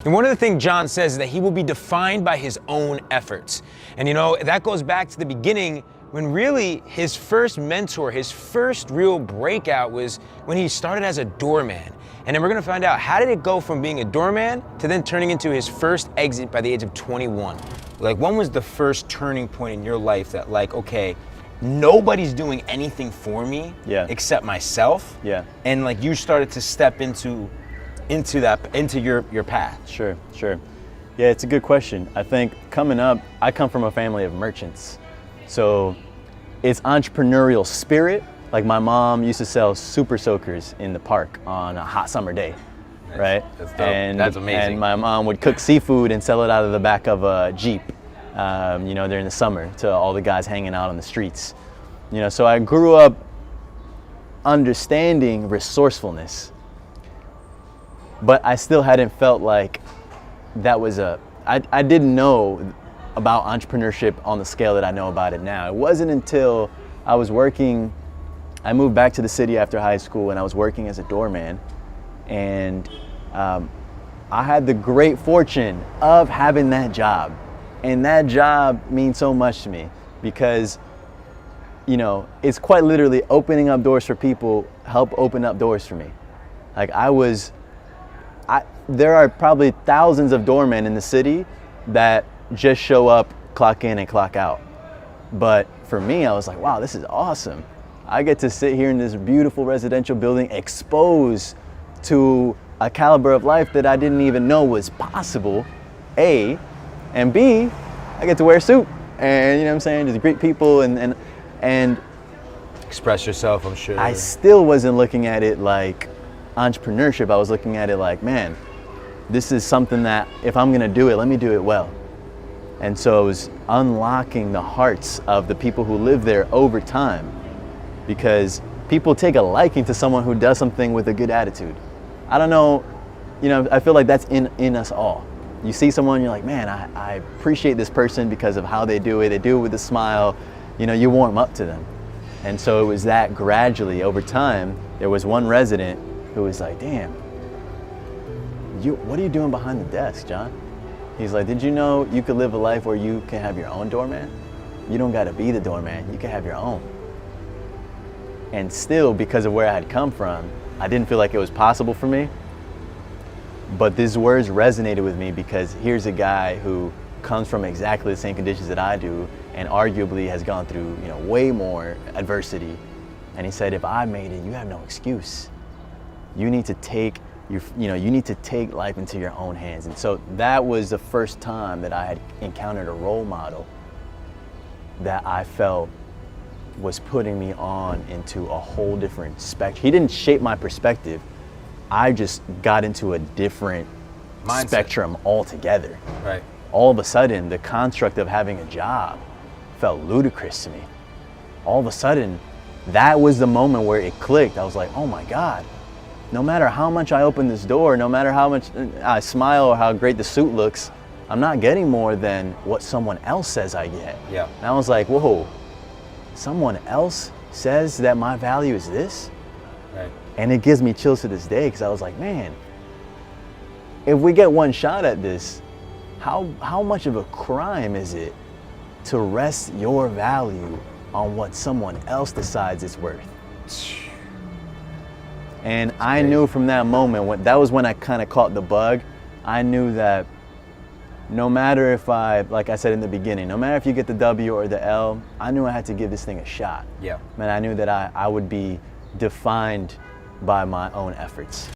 And one of the things John says is that he will be defined by his own efforts. And you know, that goes back to the beginning when really his first mentor, his first real breakout was when he started as a doorman. And then we're gonna find out, how did it go from being a doorman to then turning into his first exit by the age of 21? Like, when was the first turning point in your life that like, okay, nobody's doing anything for me except myself? And like you started to step into your path. Sure. Yeah, it's a good question. I think coming up, I come from a family of merchants. So it's entrepreneurial spirit. Like my mom used to sell super soakers in the park on a hot summer day, right? That's dope. That's amazing. And my mom would cook seafood and sell it out of the back of a Jeep, you know, during the summer to all the guys hanging out on the streets. You know, so I grew up understanding resourcefulness, but I still hadn't felt like that was I didn't know about entrepreneurship on the scale that I know about it now. It wasn't until I was working, I moved back to the city after high school and I was working as a doorman, and I had the great fortune of having that job. And that job means so much to me because, you know, it's quite literally opening up doors for people, help open up doors for me. Like there are probably thousands of doormen in the city that just show up, clock in and clock out. But for me, I was like, wow, this is awesome. I get to sit here in this beautiful residential building exposed to a caliber of life that I didn't even know was possible, A, and B, I get to wear a suit and, you know what I'm saying, just greet people and express yourself, I'm sure. I still wasn't looking at it like entrepreneurship. I was looking at it like, man, this is something that if I'm gonna do it, let me do it well. And so it was unlocking the hearts of the people who live there over time, because people take a liking to someone who does something with a good attitude. I don't know, you know, I feel like that's in us all. You see someone, you're like, man, I appreciate this person because of how they do it with a smile, you know, you warm up to them. And so it was that gradually over time. There was one resident who was like, damn, what are you doing behind the desk, John? He's like, did you know you could live a life where you can have your own doorman? You don't gotta be the doorman, you can have your own. And still, because of where I had come from, I didn't feel like it was possible for me. But these words resonated with me because here's a guy who comes from exactly the same conditions that I do and arguably has gone through, you know, way more adversity. And he said, if I made it, you have no excuse. You need to take you need to take life into your own hands. And so that was the first time that I had encountered a role model that I felt was putting me on into a whole different spectrum. He didn't shape my perspective. I just got into a different mindset. Spectrum altogether. Right. All of a sudden, the construct of having a job felt ludicrous to me. All of a sudden, that was the moment where it clicked. I was like, oh my God. No matter how much I open this door, no matter how much I smile or how great the suit looks, I'm not getting more than what someone else says I get. Yeah. And I was like, whoa, someone else says that my value is this? Right. And it gives me chills to this day because I was like, man, if we get one shot at this, how much of a crime is it to rest your value on what someone else decides it's worth? And I knew from that moment, that was when I kind of caught the bug. I knew that no matter if like I said in the beginning, no matter if you get the W or the L, I knew I had to give this thing a shot. Yeah. Man, I knew that I would be defined by my own efforts.